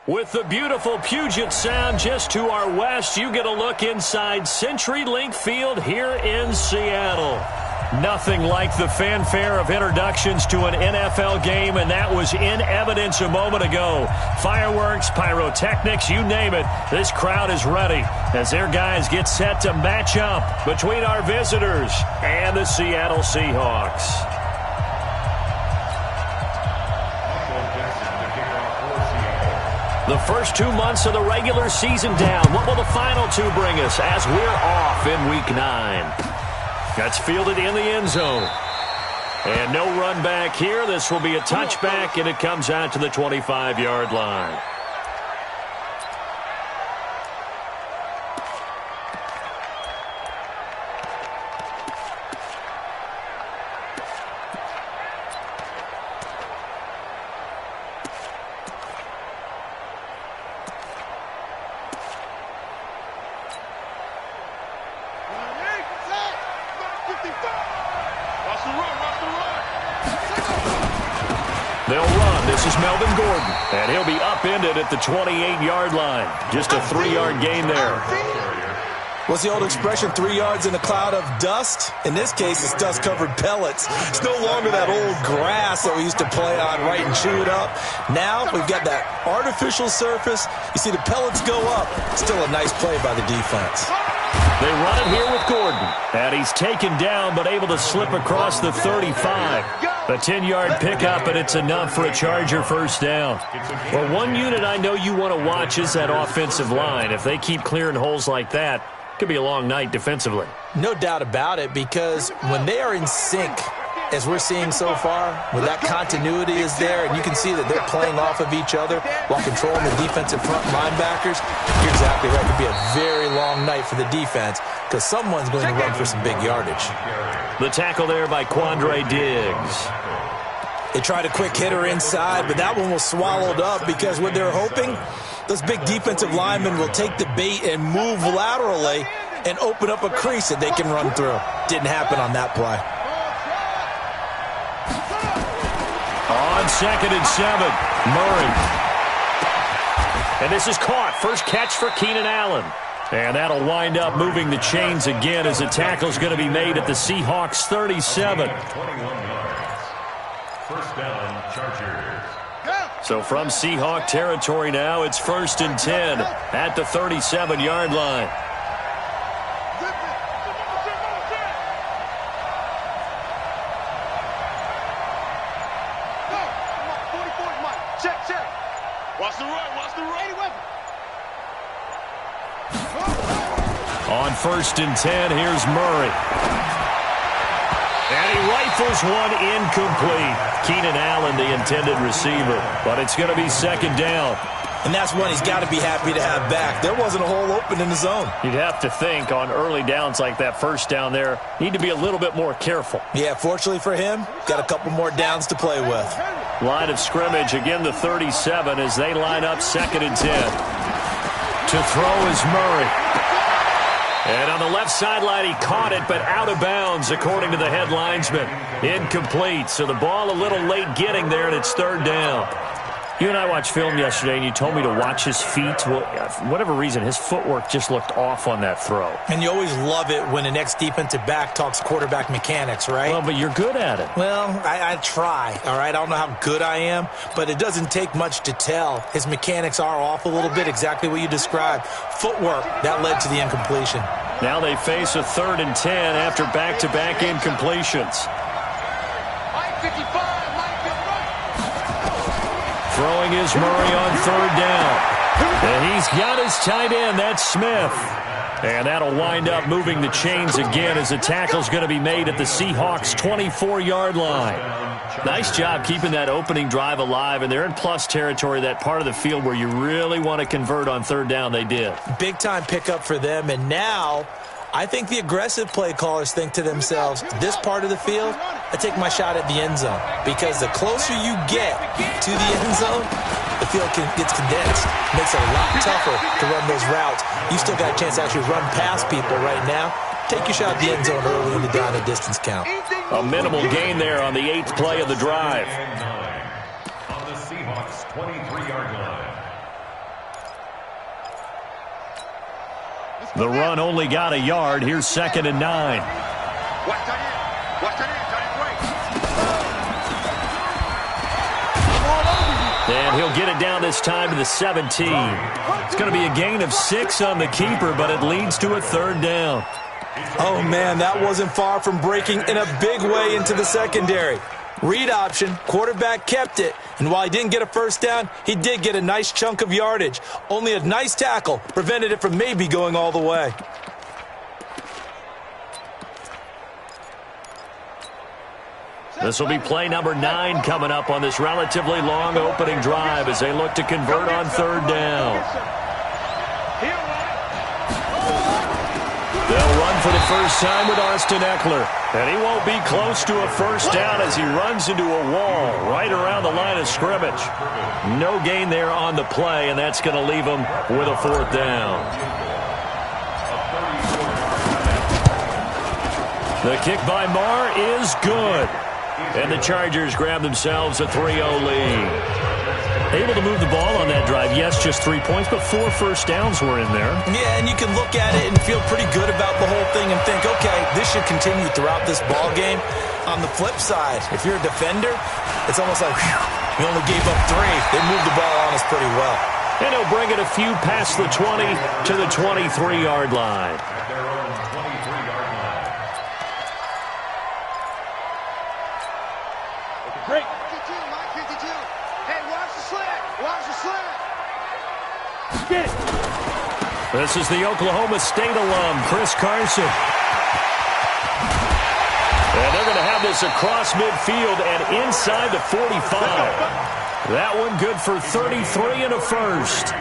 With the beautiful Puget Sound just to our west, you get a look inside CenturyLink Field here in Seattle. Nothing like the fanfare of introductions to an NFL game, and that was in evidence a moment ago. Fireworks, pyrotechnics, you name it. This crowd is ready as their guys get set to match up between our visitors and the Seattle Seahawks. The first 2 months of the regular season down. What will the final two bring us as we're off in Week 9? That's fielded in the end zone. And no run back here. This will be a touchback, and it comes out to the 25-yard line. They'll run. This is Melvin Gordon, and he'll be upended at the 28-yard line. Just a 3-yard gain there. What's the old expression, 3 yards in a cloud of dust? In this case, it's dust-covered pellets. It's no longer that old grass that we used to play on, right, and chew it up. Now we've got that artificial surface. You see the pellets go up. Still a nice play by the defense. They run it here with Gordon, and he's taken down but able to slip across the 35. A 10-yard pickup, and it's enough for a Charger first down. Well, one unit I know you want to watch is that offensive line. If they keep clearing holes like that, it could be a long night defensively. No doubt about it, because when they are in sync, as we're seeing so far, when that continuity is there, and you can see that they're playing off of each other while controlling the defensive front linebackers, you're exactly right. It could be a very long night for the defense because someone's going to run for some big yardage. The tackle there by Quandre Diggs. They tried a quick hitter inside, but that one was swallowed up because what they're hoping, those big defensive linemen will take the bait and move laterally and open up a crease that they can run through. Didn't happen on that play. On 2nd and 7, Murray. And this is caught. First catch for Keenan Allen. And that'll wind up moving the chains again as the tackle's going to be made at the Seahawks 37. First down, Chargers. So from Seahawk territory now, it's 1st and 10 at the 37-yard line. Watch the run, watch the run. On 1st and 10, here's Murray. And he rifles one incomplete. Keenan Allen, the intended receiver. But it's going to be 2nd down. And that's one he's got to be happy to have back. There wasn't a hole open in the zone. You'd have to think on early downs like that, first down there, need to be a little bit more careful. Yeah, fortunately for him, got a couple more downs to play with. Line of scrimmage, again the 37 as they line up 2nd and 10. To throw is Murray. And on the left sideline, he caught it, but out of bounds, according to the head linesman. Incomplete, so the ball a little late getting there, and it's 3rd down. You and I watched film yesterday, and you told me to watch his feet. Well, for whatever reason, his footwork just looked off on that throw. And you always love it when an ex-defensive back talks quarterback mechanics, right? Well, but you're good at it. Well, I try, all right? I don't know how good I am, but it doesn't take much to tell. His mechanics are off a little bit, exactly what you described. Footwork, that led to the incompletion. Now they face a 3rd and 10 after back-to-back incompletions. Throwing is Murray on 3rd down. And he's got his tight end. That's Smith. And that'll wind up moving the chains again as the tackle's going to be made at the Seahawks 24-yard line. Nice job keeping that opening drive alive, and they're in plus territory, that part of the field where you really want to convert on 3rd down. They did. Big-time pickup for them, and now I think the aggressive play callers think to themselves, this part of the field, I take my shot at the end zone, because the closer you get to the end zone, the field gets condensed. Makes it a lot tougher to run those routes. You still got a chance to actually run past people right now. Take your shot at the end zone early in the down and distance count. A minimal gain there on the 8th play of the drive. On the Seahawks 23-yard line. The run only got a yard. Here's 2nd and 9. And he'll get it down this time to the 17. It's going to be a gain of 6 on the keeper, but it leads to a 3rd down. Oh, man, that wasn't far from breaking in a big way into the secondary. Read option, quarterback kept it, and while he didn't get a 1st down, he did get a nice chunk of yardage. Only a nice tackle prevented it from maybe going all the way. This will be play number 9 coming up on this relatively long opening drive as they look to convert on 3rd down. They'll run for the first time with Austin Eckler. And he won't be close to a 1st down as he runs into a wall right around the line of scrimmage. No gain there on the play, and that's going to leave him with a 4th down. The kick by Marr is good. And the Chargers grab themselves a 3-0 lead. Able to move the ball on that drive. Yes, just 3 points, but 4 first downs were in there. Yeah, and you can look at it and feel pretty good about the whole thing and think, okay, this should continue throughout this ball game. On the flip side, if you're a defender, it's almost like, whew, you only gave up 3. They moved the ball on us pretty well. And he'll bring it a few past the 20 to the 23-yard line. Break. 52, Mike 52. Hey, watch the slant. Watch the slant. Get it. This is the Oklahoma State alum, Chris Carson. And they're going to have this across midfield and inside the 45. That one good for 33 and a 1st.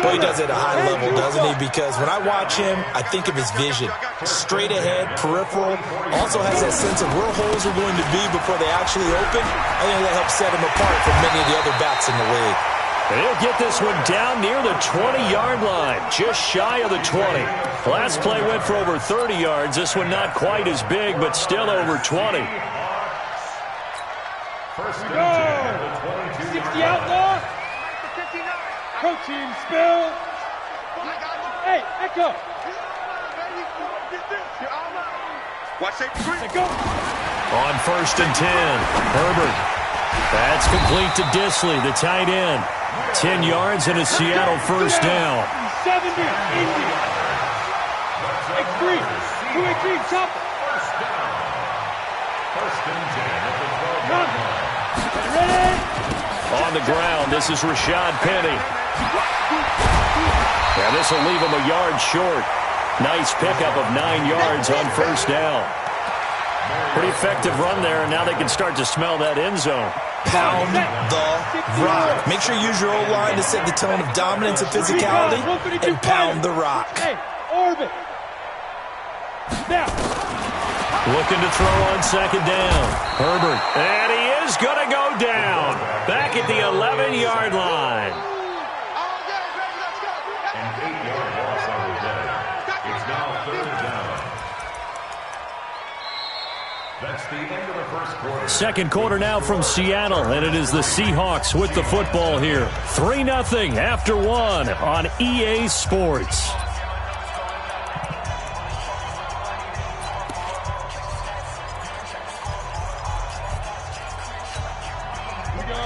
Boy, he does it at a high level, doesn't he? Because when I watch him, I think of his vision. Straight ahead, peripheral. Also has that sense of where holes are going to be before they actually open. I think that helps set him apart from many of the other backs in the league. And he'll get this one down near the 20-yard line, just shy of the 20. Last play went for over 30 yards. This one not quite as big, but still over 20. First and 10, 60 outlaw. Protein spill. Hey, Echo. Watch it. Go. On 1st and 10, Herbert. That's complete to Disley, the tight end. 10 yards and a Seattle 1st down. 70, Indy. X3, 2-3, chop. First and 10 at the 12-yard line. Ready? On the ground, this is Rashad Penny. Yeah, this will leave him a yard short. Nice pickup of 9 yards on 1st down. Pretty effective run there, and now they can start to smell that end zone. Pound the rock. Make sure you use your O-line to set the tone of dominance and physicality, and pound the rock. Hey, orbit. Now. Looking to throw on 2nd down. Herbert. And he is going to go down. Back at the 11-yard line. An 8-yard loss on the day. It's now 3rd down. That's the end of the first quarter. 2nd quarter now from Seattle, and it is the Seahawks with the football here. 3-0 after 1 on EA Sports.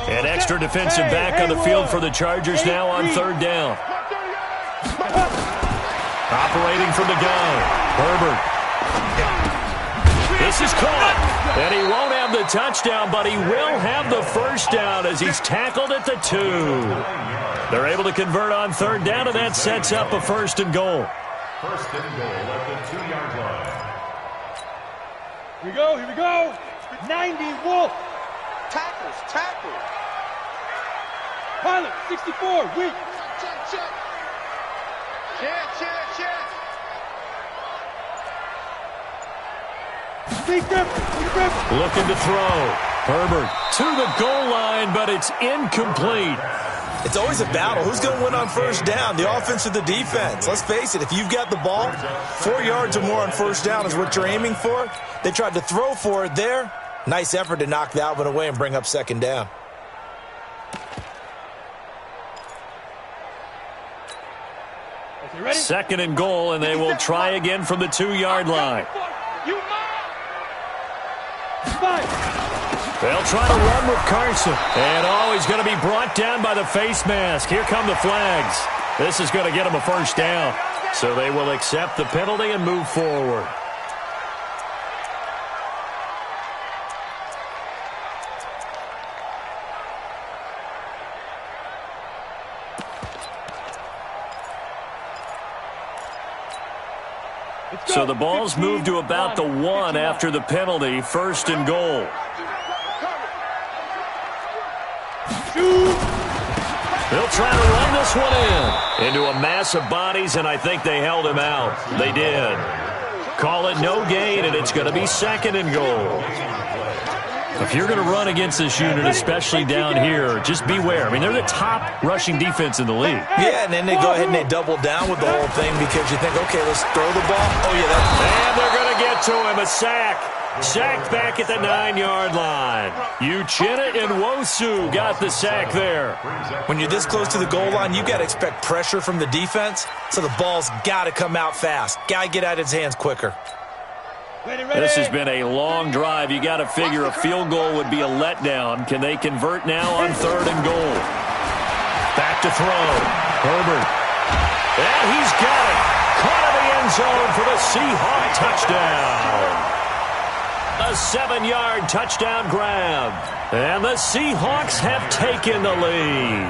An extra defensive back on the field for the Chargers now on 3rd down. Operating from the gun, Herbert. This is caught, and he won't have the touchdown, but he will have the 1st down as he's tackled at the 2. They're able to convert on 3rd down, and that sets up a 1st and goal. 1st and goal at the 2-yard line. Here we go. 90 Wolf. Tackles. Pilot, 64, weak. Check. Looking to throw. Herbert to the goal line, but it's incomplete. It's always a battle. Who's going to win on 1st down, the offense or the defense? Let's face it, if you've got the ball, 4 yards or more on 1st down is what you're aiming for. They tried to throw for it there. Nice effort to knock that one away and bring up 2nd down. 2nd and goal, and they will try again from the 2-yard line. They'll try to run with Carson. And, he's going to be brought down by the face mask. Here come the flags. This is going to get him a first down. So they will accept the penalty and move forward. So the ball's moved to about the 1 after the penalty. 1st and goal. They'll try to run this one into a mass of bodies, and I think they held him out. They did. Call it no gain, and it's going to be 2nd and goal. If you're going to run against this unit, especially down here, just beware. I mean, they're the top rushing defense in the league. Yeah, and then they go ahead and they double down with the whole thing because you think, okay, let's throw the ball. Oh, yeah. And they're going to get to him. A sack. Sacked back at the 9-yard line. Uchenna and Nwosu got the sack there. When you're this close to the goal line, you got to expect pressure from the defense, so the ball's got to come out fast. Got to get out of his hands quicker. This has been a long drive. You got to figure a field goal would be a letdown. Can they convert now on 3rd and goal? Back to throw. Herbert. And he's got it. Caught in the end zone for the Seahawks touchdown. A 7-yard touchdown grab. And the Seahawks have taken the lead.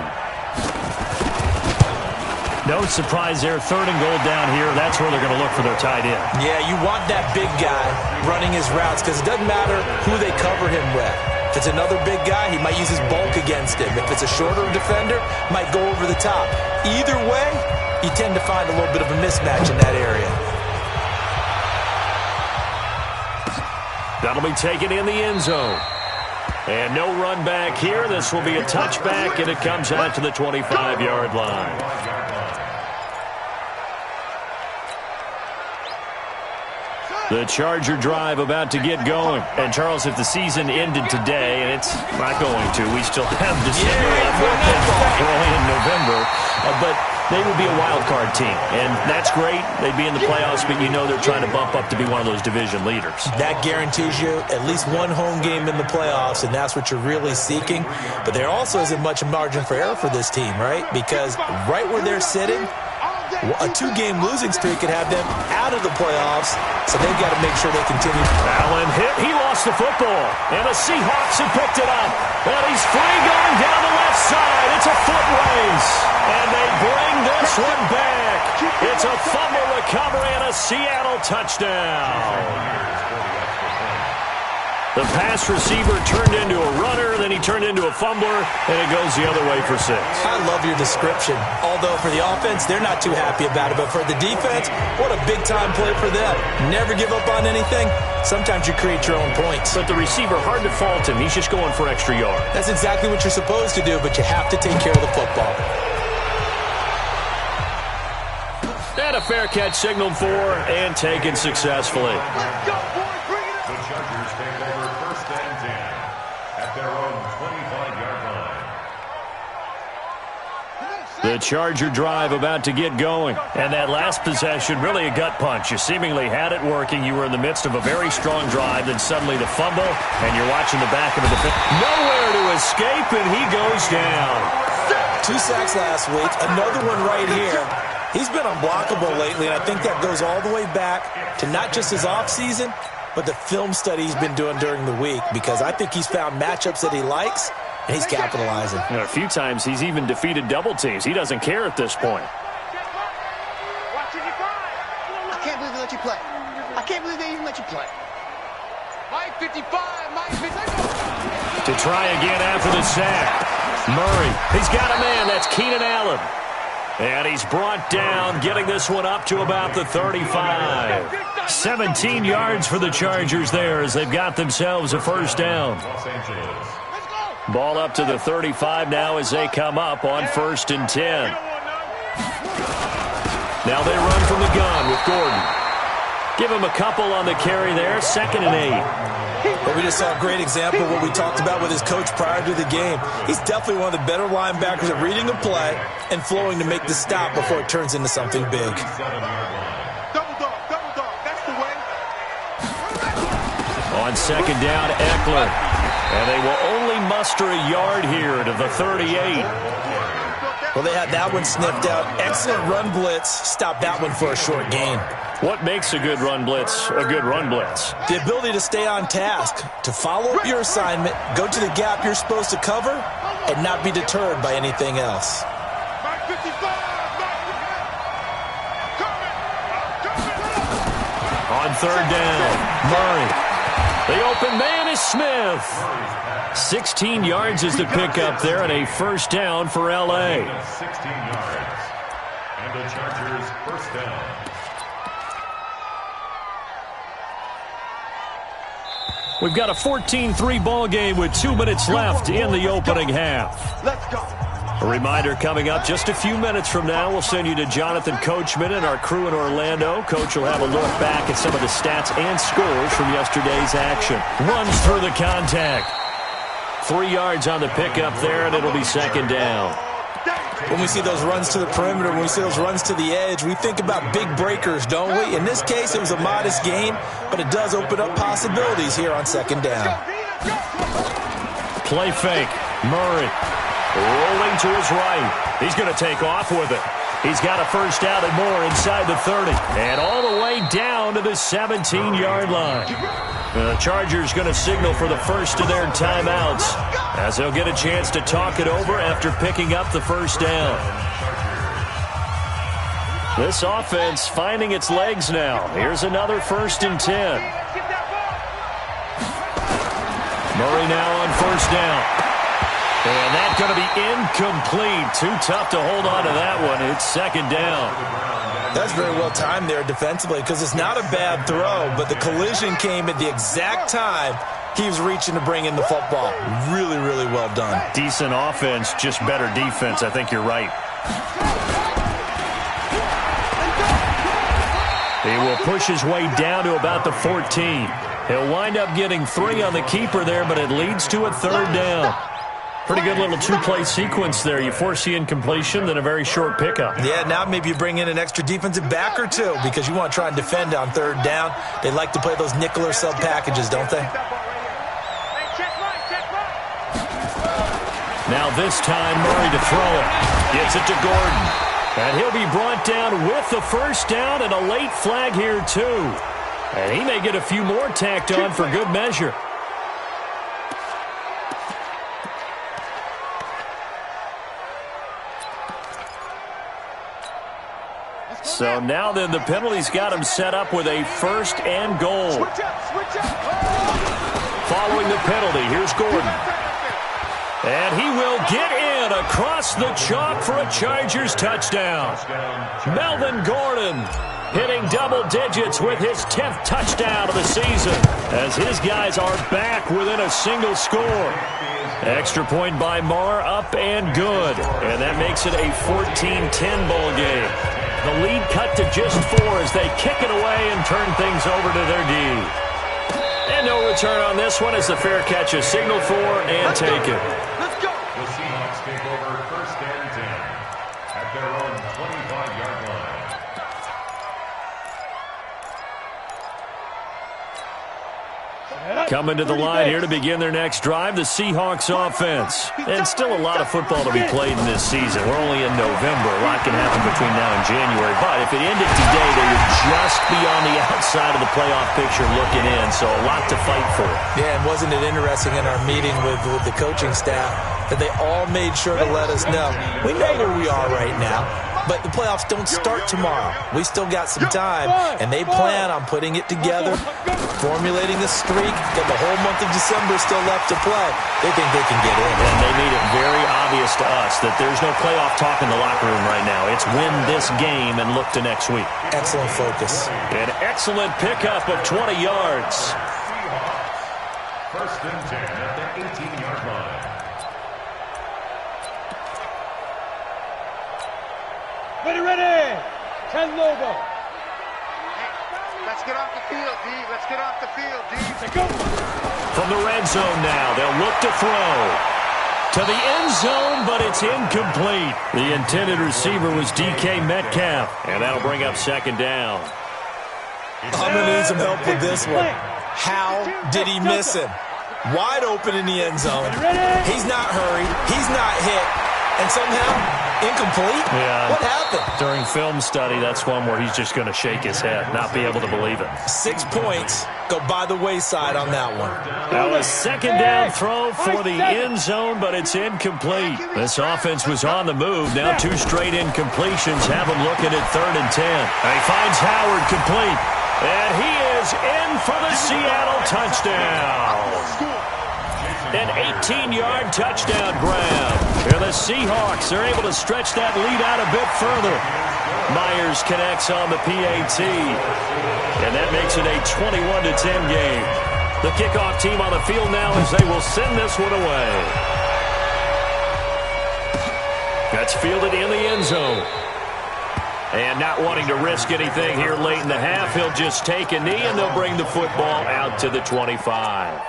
No surprise there. 3rd and goal down here. That's where they're going to look for their tight end. Yeah, you want that big guy running his routes because it doesn't matter who they cover him with. If it's another big guy, he might use his bulk against him. If it's a shorter defender, might go over the top. Either way, you tend to find a little bit of a mismatch in that area. That'll be taken in the end zone. And no run back here. This will be a touchback, and it comes out to the 25-yard line. The Charger drive about to get going. And, Charles, if the season ended today, and it's not going to, we still have December early in November, but they would be a wild card team. And that's great. They'd be in the playoffs, but you know they're trying to bump up to be one of those division leaders. That guarantees you at least one home game in the playoffs, and that's what you're really seeking. But there also isn't much margin for error for this team, right? Because right where they're sitting, a 2-game losing streak could have them out of the playoffs, so they've got to make sure they continue. Allen hit. He lost the football, and the Seahawks have picked it up. And he's free going down the left side. It's a foot race, and they bring this one back. It's a fumble recovery and a Seattle touchdown. The pass receiver turned into a runner, then he turned into a fumbler, and it goes the other way for 6. I love your description. Although for the offense, they're not too happy about it. But for the defense, what a big-time play for them. Never give up on anything. Sometimes you create your own points. But the receiver, hard to fault him. He's just going for extra yard. That's exactly what you're supposed to do, but you have to take care of the football. And a fair catch signaled for and taken successfully. Let's go, boys. Bring it up. The Chargers take over 1st and 10 at their own 25-yard line. The Charger drive about to get going. And that last possession, really a gut punch. You seemingly had it working. You were in the midst of a very strong drive. Then suddenly the fumble, and you're watching the back of the defense. Nowhere to escape, and he goes down. 2 sacks last week. Another one right here. He's been unblockable lately, and I think that goes all the way back to not just his offseason, but the film study he's been doing during the week, because I think he's found matchups that he likes, and he's capitalizing. A few times he's even defeated double teams. He doesn't care at this point. I can't believe they let you play. I can't believe they even let you play. Mike 55, Mike 55. To try again after the sack. Murray, he's got a man. That's Keenan Allen. And he's brought down, getting this one up to about the 35. 17 yards for the Chargers there as they've got themselves a first down. Ball up to the 35 now as they come up on 1st and 10. Now they run from the gun with Gordon. Give him a couple on the carry there, 2nd and 8. But we just saw a great example of what we talked about with his coach prior to the game. He's definitely one of the better linebackers at reading a play and flowing to make the stop before it turns into something big. Double dog, that's the way. On 2nd down, Eckler. And they will only muster a yard here to the 38. Well, they had that one sniffed out. Excellent run blitz. Stopped that one for a short gain. What makes a good run blitz a good run blitz? The ability to stay on task, to follow up your assignment, go to the gap you're supposed to cover, and not be deterred by anything else. On 3rd down, Murray. The open man is Smith. 16 yards is the pickup there, and a 1st down for L.A. 16 yards. And the Chargers 1st down. We've got a 14-3 ball game with 2 minutes left in the opening half. Let's go. A reminder coming up just a few minutes from now. We'll send you to Jonathan Coachman and our crew in Orlando. Coach will have a look back at some of the stats and scores from yesterday's action. Runs through the contact. 3 yards on the pickup there, and it'll be 2nd down. When we see those runs to the perimeter, when we see those runs to the edge, we think about big breakers, don't we? In this case, it was a modest gain, but it does open up possibilities here on 2nd down. Play fake. Murray rolling to his right. He's going to take off with it. He's got a 1st down and more inside the 30. And all the way down to the 17-yard line. The Chargers going to signal for the first of their timeouts as they'll get a chance to talk it over after picking up the 1st down. This offense finding its legs now. Here's another 1st and 10. Murray now on 1st down. And that's going to be incomplete. Too tough to hold on to that one. It's 2nd down. That's very well timed there defensively because it's not a bad throw, but the collision came at the exact time he was reaching to bring in the football. Really, really well done. Decent offense, just better defense. I think you're right. He will push his way down to about the 14. He'll wind up getting 3 on the keeper there, but it leads to a 3rd down. Pretty good little 2-play sequence there. You force the incompletion, then a very short pickup. Yeah, now maybe you bring in an extra defensive back or 2 because you want to try and defend on 3rd down. They like to play those nickel or sub packages, don't they? Now this time, Murray to throw it. Gets it to Gordon. And he'll be brought down with the 1st down and a late flag here, too. And he may get a few more tacked on for good measure. So now then the penalty's got him set up with a 1st and goal. Following the penalty, here's Gordon. And he will get in across the chalk for a Chargers touchdown. Melvin Gordon hitting double digits with his 10th touchdown of the season as his guys are back within a single score. Extra point by Marr, up and good. And that makes it a 14-10 ball game. The lead cut to just 4 as they kick it away and turn things over to their D. And no return on this one as the fair catch is signaled for and taken. Let's go. The Seahawks take over 1st and 10 at their own 25-yard line. Coming to the line here to begin their next drive, the Seahawks offense. And still a lot of football to be played in this season. We're only in November. A lot can happen between now and January. But if it ended today, they would just be on the outside of the playoff picture looking in. So a lot to fight for. Yeah, and wasn't it interesting in our meeting with the coaching staff that they all made sure to let us know. We know where we are right now, but the playoffs don't start tomorrow. We still got some time, and they plan on putting it together, formulating a streak, got the whole month of December still left to play. They think they can get in. And they made it very obvious to us that there's no playoff talk in the locker room right now. It's win this game and look to next week. Excellent focus. An excellent pickup of 20 yards. 1st and 10 at the 18-yard line. Ready. 10 logo. Let's get off the field, D. Let's get off the field, D. From the red zone now, they'll look to throw. To the end zone, but it's incomplete. The intended receiver was DK Metcalf, and that'll bring up second down. I'm going to need some help with this one. How did he miss him? Wide open in the end zone. He's not hurried. He's not hit. And somehow, incomplete? Yeah. What happened? During film study, that's one where he's just going to shake his head, not be able to believe it. 6 points go by the wayside on that one. Now a second down throw for the end zone, but it's incomplete. This offense was on the move. Now 2 straight incompletions have him looking at 3rd and 10. And he finds Howard complete. And he is in for the Seattle touchdown. An 18-yard touchdown grab. And the Seahawks are able to stretch that lead out a bit further. Myers connects on the PAT. And that makes it a 21-10 game. The kickoff team on the field now as they will send this one away. That's fielded in the end zone. And not wanting to risk anything here late in the half, he'll just take a knee and they'll bring the football out to the 25.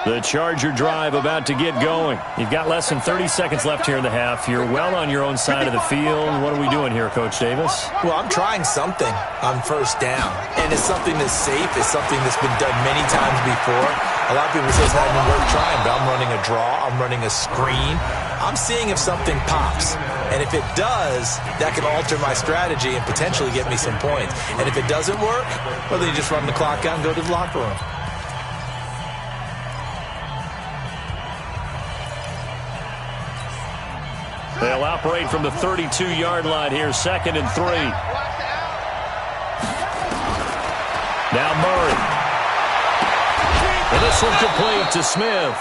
The Charger drive about to get going. You've got less than 30 seconds left here in the half. You're well on your own side of the field. What are we doing here, Coach Davis? Well, I'm trying something on first down. And it's something that's safe. It's something that's been done many times before. A lot of people say it's not even worth trying, but I'm running a draw. I'm running a screen. I'm seeing if something pops. And if it does, that can alter my strategy and potentially get me some points. And if it doesn't work, well, then you just run the clock out and go to the locker room. They'll operate from the 32-yard line here, 2nd and 3. Now Murray. And this one complete to Smith.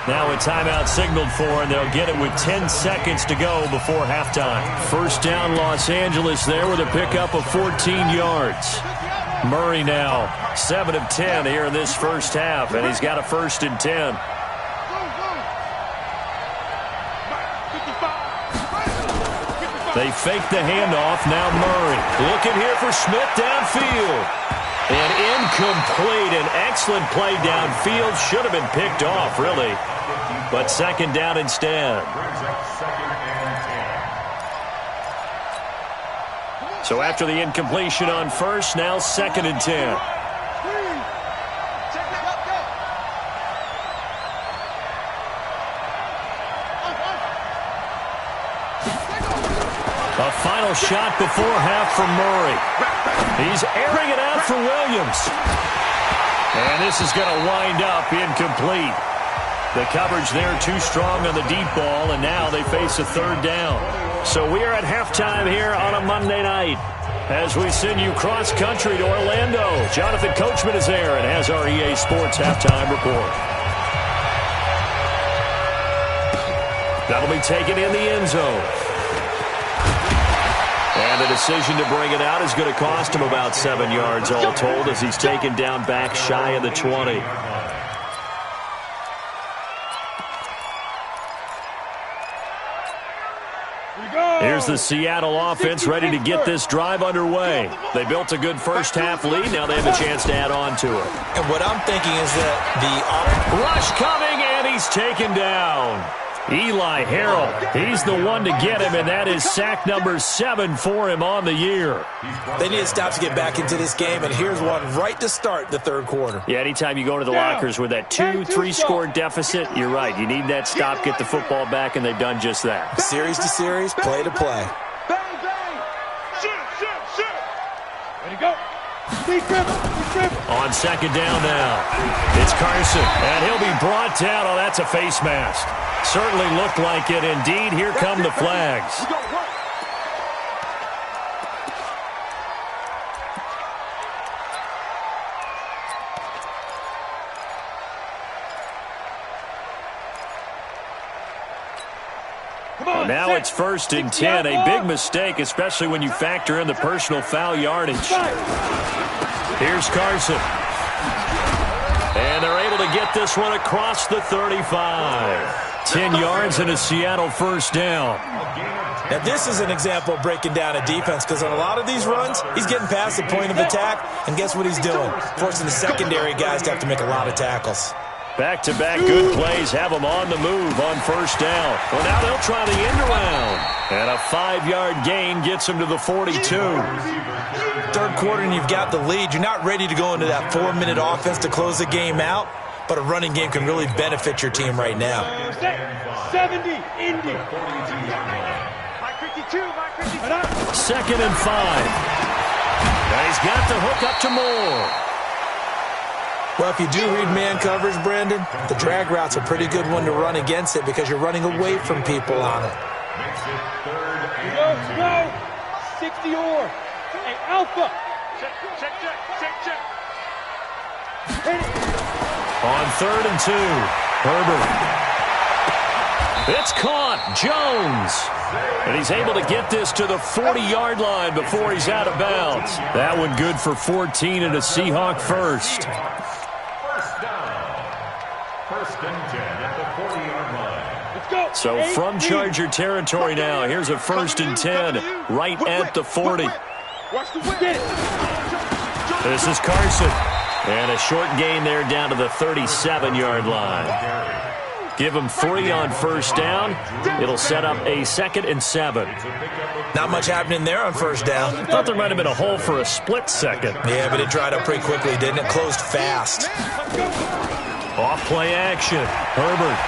Now a timeout signaled for, and they'll get it with 10 seconds to go before halftime. First down, Los Angeles there with a pickup of 14 yards. Murray now 7 of 10 here in this first half, and he's got a 1st and 10. They fake the handoff. Now Murray looking here for Smith downfield. And incomplete. An excellent play downfield. Should have been picked off, really. But 2nd down instead. So after the incompletion on first, now 2nd and 10. A final shot before half from Murray. He's airing it out for Williams. And this is going to wind up incomplete. The coverage there too strong on the deep ball, and now they face a 3rd down. So we are at halftime here on a Monday night as we send you cross-country to Orlando. Jonathan Coachman is there and has our EA Sports halftime report. That'll be taken in the end zone. And the decision to bring it out is going to cost him about 7 yards all told as he's taken down back shy of the 20. Here's the Seattle offense ready to get this drive underway. They built a good first half lead. Now they have a chance to add on to it. And what I'm thinking is that the rush coming, and he's taken down. Eli Harrell, he's the one to get him, and that is sack number 7 for him on the year. They need to stop to get back into this game, and here's one right to start the 3rd quarter. Yeah, anytime you go to the lockers with that 2-3-score deficit, you're right. You need that stop, get the football back, and they've done just that. Series to series, play to play. Bang, bang. Shoot. Ready to go. Speed dribble. On 2nd down now, it's Carson, and he'll be brought down. Oh, that's a face mask. Certainly looked like it. Indeed, here come the flags. Now it's 1st and 10. A big mistake, especially when you factor in the personal foul yardage. Here's Carson. And they're able to to get this one across the 35. 10 yards and a Seattle first down. Now, this is an example of breaking down a defense, because on a lot of these runs, he's getting past the point of attack, and guess what he's doing? Forcing the secondary guys to have to make a lot of tackles. Back-to-back good plays have them on the move on first down. Well, now they'll try the end around. And a 5-yard gain gets them to the 42. Third quarter and you've got the lead. You're not ready to go into that 4-minute offense to close the game out, but a running game can really benefit your team right now. 70, Indy. 52, 2nd and 5. Now he's got the hook up to Moore. Well, if you do read man coverage, Brandon, the drag route's a pretty good one to run against it because you're running away from people on it. Go. 60 or. Hey, Alpha. Check. On 3rd and 2, Herbert. It's caught. Jones. And he's able to get this to the 40-yard line before he's out of bounds. That one good for 14 and a Seahawk first. First and 10 at the 40-yard line. Let's go. So from Charger territory now, here's a 1st and 10 right at the 40. This is Carson. And a short gain there down to the 37-yard line. Give him 3 on first down. It'll set up a 2nd and 7. Not much happening there on first down. I thought there might have been a hole for a split second. Yeah, but it dried up pretty quickly, didn't it? Closed fast. Off play action. Herbert.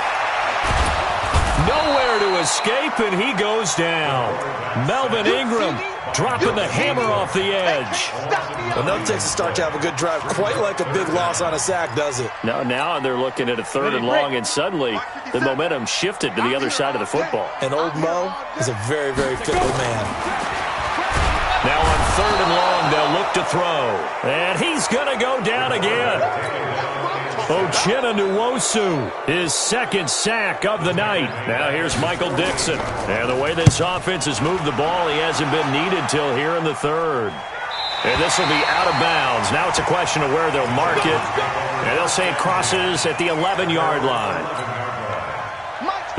Nowhere to escape, and he goes down. Melvin Ingram dropping the hammer off the edge. Well, no takes a start to have a good drive. Quite like a big loss on a sack, does it? No, now they're looking at a 3rd and long, and suddenly the momentum shifted to the other side of the football. And old Mo is a very, very fickle man. Now on 3rd and long, they'll look to throw. And he's going to go down again. Uchenna Nwosu, his 2nd sack of the night. Now here's Michael Dixon. And the way this offense has moved the ball, he hasn't been needed till here in the 3rd. And this will be out of bounds. Now it's a question of where they'll mark it. And they'll say it crosses at the 11-yard line.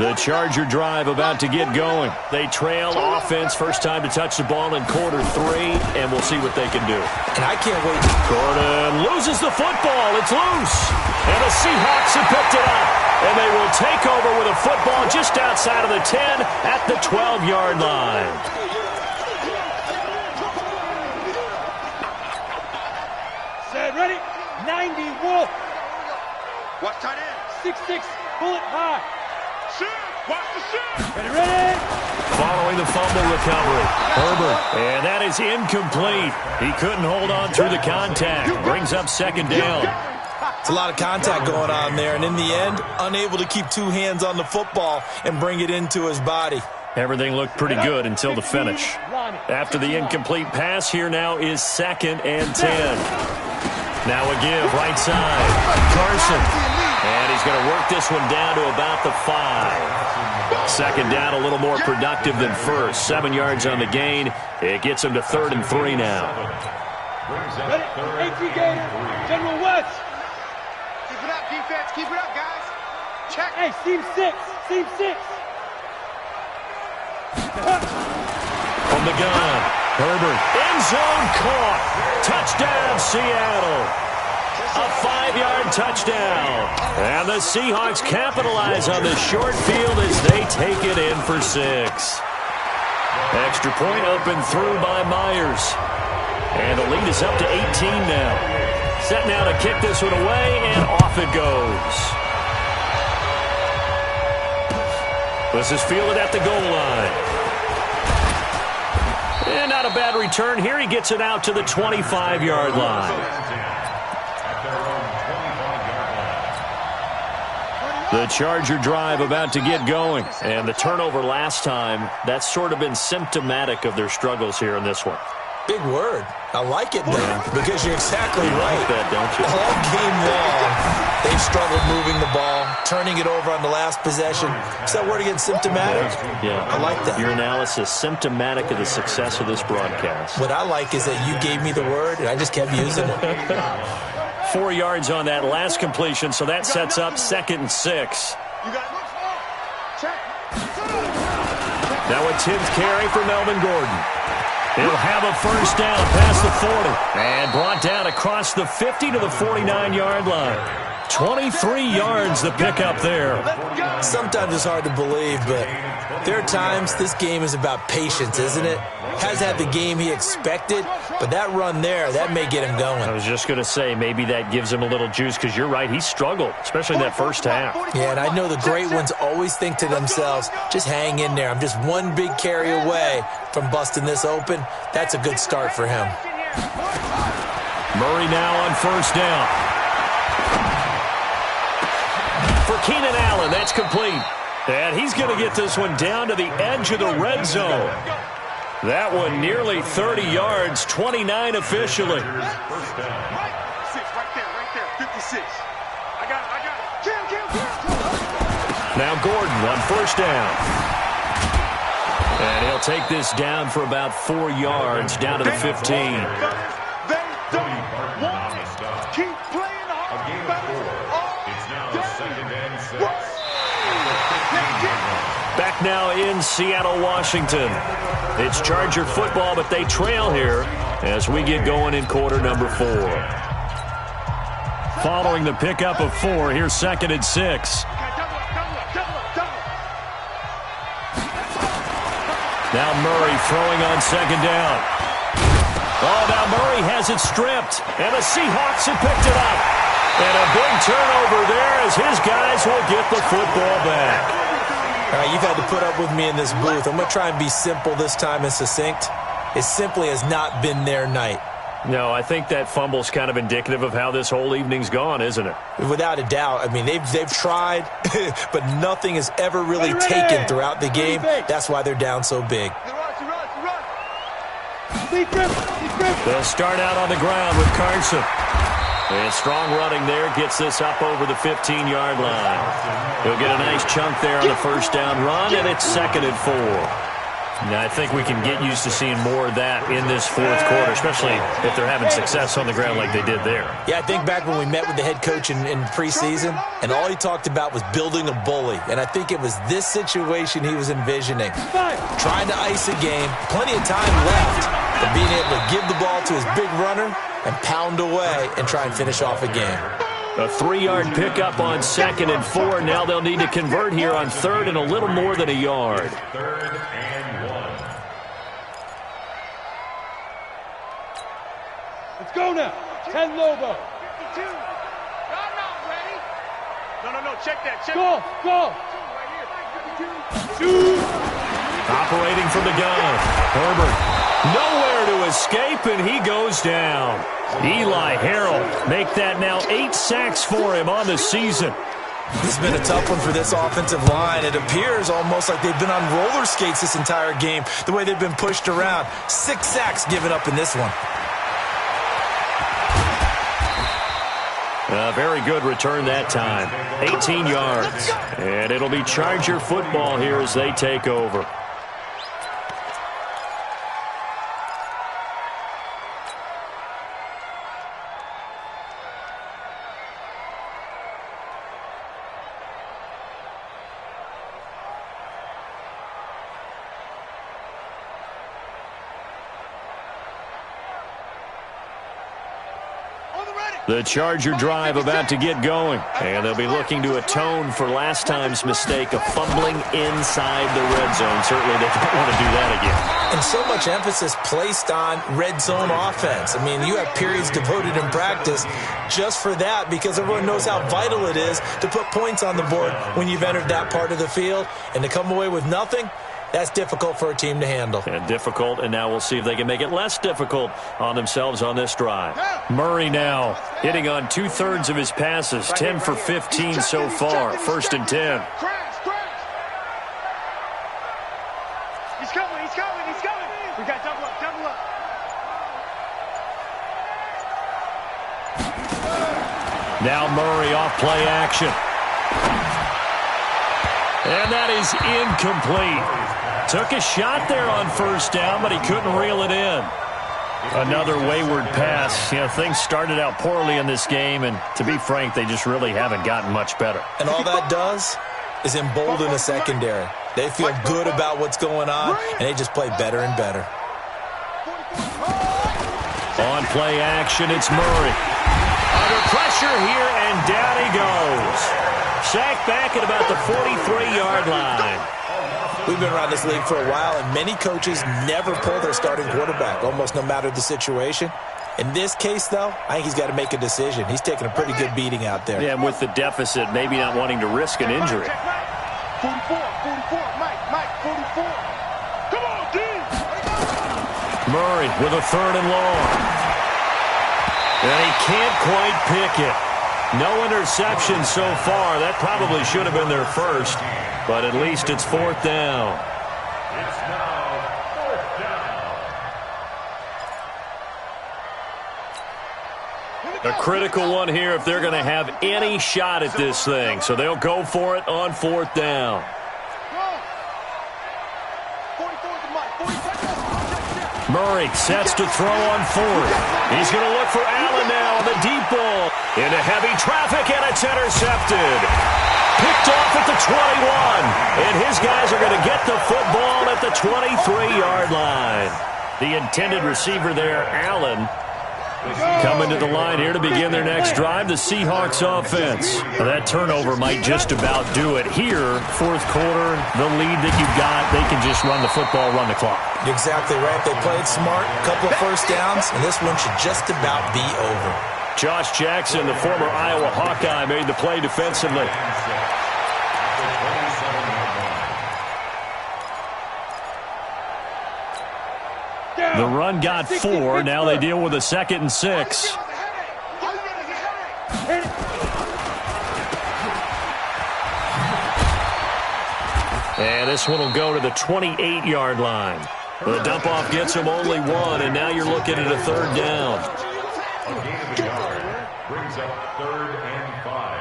The Charger drive about to get going. They trail offense, first time to touch the ball in quarter 3, and we'll see what they can do. And I can't wait. Gordon loses the football. It's loose. And the Seahawks have picked it up. And they will take over with a football just outside of the 10 at the 12-yard line. Set, ready? 90, Wolf. Watch tight end. 6'6", bullet high. Shoot! Watch the shoot! Ready? Following the fumble recovery, Herbert. And that is incomplete. He couldn't hold on through the contact. Brings up 2nd down. It's a lot of contact going on there, and in the end, unable to keep 2 hands on the football and bring it into his body. Everything looked pretty good until the finish. After the incomplete pass, here now is 2nd and 10. Now a give, right side. Carson. And he's going to work this one down to about the 5. 2nd down, a little more productive than first. 7 yards on the gain. It gets him to 3rd and 3 now. Ready? 18 Gator. General West. Keep it up, defense. Keep it up, guys. Check. Hey, seam 6. Seam 6. From the gun, Herbert. End zone caught. Touchdown, Seattle. A 5-yard touchdown. And the Seahawks capitalize on the short field as they take it in for 6. Extra point up and through by Myers. And the lead is up to 18 now. Set now to kick this one away, and off it goes. This is fielded at the goal line. And not a bad return here. He gets it out to the 25-yard line. The Charger drive about to get going. And the turnover last time, that's sort of been symptomatic of their struggles here in this one. Big word. I like it now because you're exactly right. Like that, don't you? All game long, they've struggled moving the ball, turning it over on the last possession. Is that word again, symptomatic? Yeah. I like that. Your analysis, symptomatic of the success of this broadcast. What I like is that you gave me the word, and I just kept using it. 4 yards on that last completion, so that sets up 2nd and 6. Now a 10th carry for Melvin Gordon. He'll have a first down past the 40. And brought down across the 50 to the 49-yard line. 23 yards the pickup there. Sometimes it's hard to believe, but there are times this game is about patience, isn't it? Has had the game he expected, but that run there, that may get him going. I was just going to say, maybe that gives him a little juice, because you're right, he struggled, especially in that first half. Yeah, and I know the great ones always think to themselves, just hang in there. I'm just one big carry away from busting this open. That's a good start for him. Murray now on first down. For Keenan Allen, that's complete. And he's going to get this one down to the edge of the red zone. That one nearly 30 yards, 29 officially. Right there, 56. I got it. Now Gordon on first down. And he'll take this down for about 4 yards, down to the 15. They don't want to keep playing hard. It's now 2nd and 6. Back now in Seattle, Washington. It's Charger football, but they trail here as we get going in quarter number 4. Following the pickup of 4, here's 2nd and 6. Now Murray throwing on 2nd down. Oh, now Murray has it stripped, and the Seahawks have picked it up. And a big turnover there as his guys will get the football back. All right, you've had to put up with me in this booth. I'm going to try and be simple this time and succinct. It simply has not been their night. No, I think that fumble's kind of indicative of how this whole evening's gone, isn't it? Without a doubt. I mean, they've tried, but nothing has ever really taken throughout the game. That's why they're down so big. They'll start out on the ground with Carson. And strong running there gets this up over the 15-yard line. He'll get a nice chunk there on the first down run, and it's 2nd and 4. Now, I think we can get used to seeing more of that in this 4th quarter, especially if they're having success on the ground like they did there. Yeah, I think back when we met with the head coach in preseason, and all he talked about was building a bully. And I think it was this situation he was envisioning. Trying to ice a game, plenty of time left, but being able to give the ball to his big runner and pound away and try and finish off a game. A 3-yard pickup on 2nd and 4. Now they'll need to convert here on 3rd and a little more than a yard. 3rd and 1. Let's go now. 10 Lobo. 52. Y'all not ready. No, check that. Go. Shoot. Operating from the gun. Herbert. Nowhere to escape, and he goes down. Eli Harrell make that now 8 sacks for him on the season. This has been a tough one for this offensive line. It appears almost like they've been on roller skates this entire game, the way they've been pushed around. 6 sacks given up in this one. A very good return that time. 18 yards. And it'll be Charger football here as they take over. The Charger drive about to get going, and they'll be looking to atone for last time's mistake of fumbling inside the red zone. Certainly they don't want to do that again. And so much emphasis placed on red zone offense. I mean, you have periods devoted in practice just for that because everyone knows how vital it is to put points on the board when you've entered that part of the field. And to come away with nothing, that's difficult for a team to handle. And difficult, and now we'll see if they can make it less difficult on themselves on this drive. Murray now hitting on 2/3 of his passes, 10 for 15 so far. 1st and 10. He's coming. We got double up. Now Murray off play action. And that is incomplete. Took a shot there on first down, but he couldn't reel it in. Another wayward pass. You know, things started out poorly in this game, and to be frank, they just really haven't gotten much better. And all that does is embolden the secondary. They feel good about what's going on, and they just play better and better. On play action, it's Murray. Under pressure here, and down he goes. Sacked back at about the 43-yard line. We've been around this league for a while, and many coaches never pull their starting quarterback, almost no matter the situation. In this case, though, I think he's got to make a decision. He's taking a pretty good beating out there. Yeah, and with the deficit, maybe not wanting to risk an injury. 44, Mike, 44. Come on, D! Murray with a 3rd and long. And he can't quite pick it. No interception so far. That probably should have been their first, but at least it's 4th down. It's now 4th down. A critical one here if they're going to have any shot at this thing. So they'll go for it on 4th down. Murray sets to throw on 4th. He's going to look for Allen now on the deep ball. Into heavy traffic, and it's intercepted. Picked off at the 21. And his guys are going to get the football at the 23-yard line. The intended receiver there, Allen, coming to the line here to begin their next drive, the Seahawks offense. Now that turnover might just about do it here. 4th quarter, the lead that you've got, they can just run the football, run the clock. Exactly right. They played smart, a couple of first downs, and this one should just about be over. Josh Jackson, the former Iowa Hawkeye, made the play defensively. The run got 4. Now they deal with a 2nd and 6. And this one will go to the 28-yard line. The dump-off gets him only 1, and now you're looking at a 3rd down. A gain of a yard brings up 3rd and 5.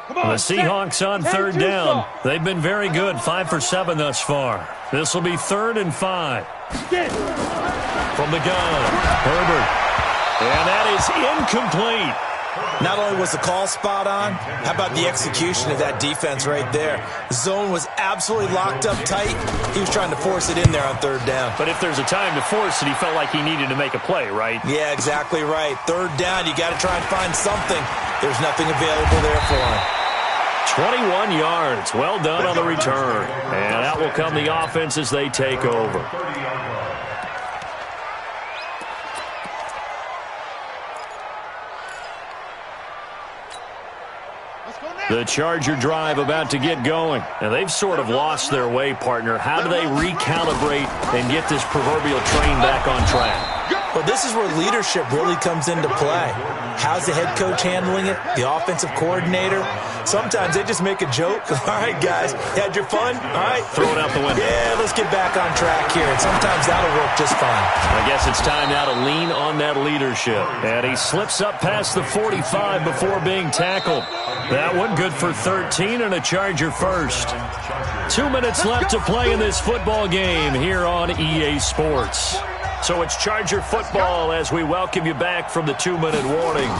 The Seahawks on 3rd down. They've been very good, 5 for 7 thus far. This will be 3rd and 5. From the gun, Herbert. And that is incomplete. Not only was the call spot on, how about the execution of that defense right there? The zone was absolutely locked up tight. He was trying to force it in there on 3rd down. But if there's a time to force it, he felt like he needed to make a play, right? Yeah, exactly right. 3rd down, you got to try and find something. There's nothing available there for him. 21 yards. Well done on the return. And out will come the offense as they take over. The Charger drive about to get going. And they've sort of lost their way, partner. How do they recalibrate and get this proverbial train back on track? Well, this is where leadership really comes into play. How's the head coach handling it? The offensive coordinator? Sometimes they just make a joke. All right, guys, you had your fun? All right. Throw it out the window. Yeah, let's get back on track here. And sometimes that'll work just fine. I guess it's time now to lean on that leadership. And he slips up past the 45 before being tackled. That one good for 13 and a Charger first. 2 minutes left to play in this football game here on EA Sports. So it's Charger football as we welcome you back from the 2-minute warning.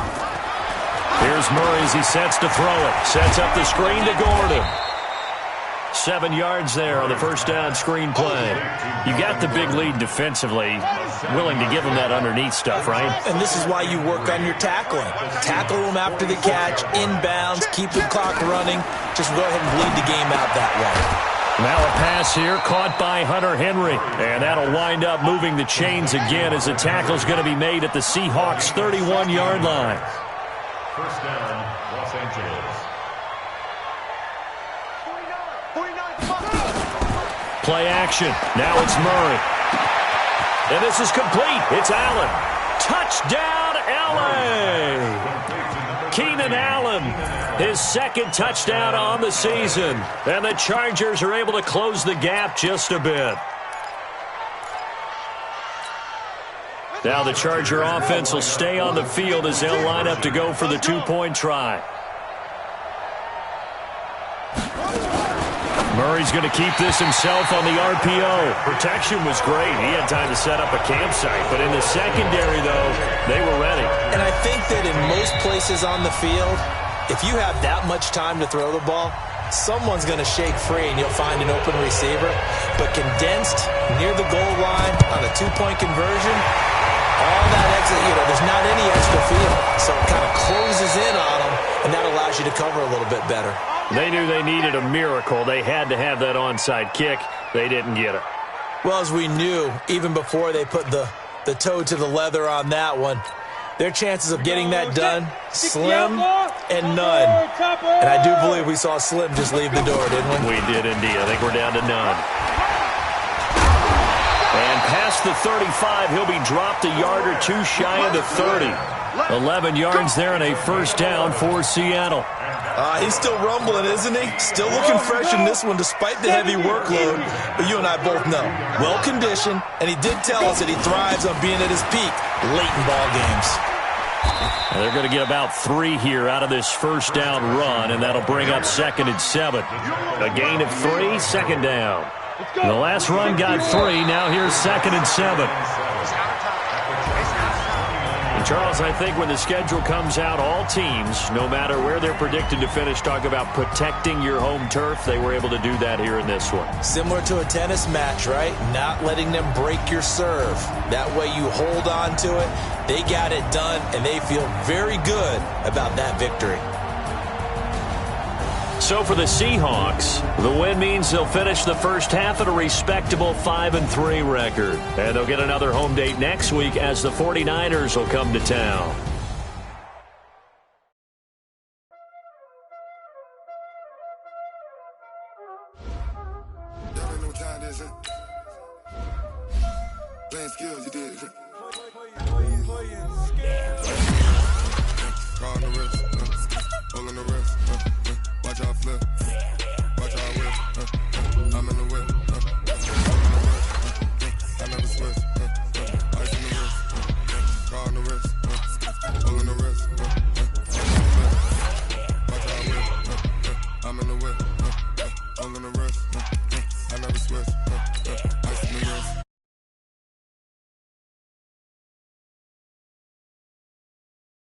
Here's Murray as he sets to throw it. Sets up the screen to Gordon. 7 yards there on the first down screen play. You got the big lead defensively. Willing to give them that underneath stuff, right? And this is why you work on your tackling. Tackle them after the catch, inbounds, keep the clock running. Just go ahead and bleed the game out that way. Now a pass here caught by Hunter Henry. And that'll wind up moving the chains again as the tackle's going to be made at the Seahawks 31-yard line. First down, Los Angeles. Play action. Now it's Murray. And this is complete. It's Allen. Touchdown, LA! Keenan Allen, his 2nd touchdown on the season. And the Chargers are able to close the gap just a bit. Now the Charger offense will stay on the field as they'll line up to go for the 2-point try. Murray's going to keep this himself on the RPO. Protection was great. He had time to set up a campsite. But in the secondary, though, they were ready. And I think that in most places on the field, if you have that much time to throw the ball, someone's going to shake free and you'll find an open receiver. But condensed near the goal line on a two-point conversion, all that exit, there's not any extra field. So it kind of closes in on them, and that allows you to cover a little bit better. They knew they needed a miracle. They had to have that onside kick. They didn't get it. Well, as we knew, even before they put the toe to the leather on that one, their chances of getting that done, slim and none. And I do believe we saw Slim just leave the door, didn't we? We did indeed. I think we're down to none. And past the 35, he'll be dropped a yard or two shy of the 30. 11 yards there and a first down for Seattle. He's still rumbling, isn't he? Still looking fresh in this one despite the heavy workload. But you and I both know, well-conditioned, and he did tell us that he thrives on being at his peak late in ball games. And they're going to get about 3 here out of this first down run, and that'll bring up 2nd and 7. A gain of 3, 2nd down. The last run got 3. Now here's 2nd and 7. And Charles, I think when the schedule comes out, all teams, no matter where they're predicted to finish, talk about protecting your home turf. They were able to do that here in this one. Similar to a tennis match, right? Not letting them break your serve. That way you hold on to it. They got it done, and they feel very good about that victory. So for the Seahawks, the win means they'll finish the first half at a respectable 5-3 record. And they'll get another home date next week as the 49ers will come to town. Playing skills, you did. All on the wrist, watch out flip, watch out whip, I'm in the whip, I never switch, ice in the wrist, car on the wrist, all on the wrist, watch out whip, I'm in the whip, all on the wrist, I never switch.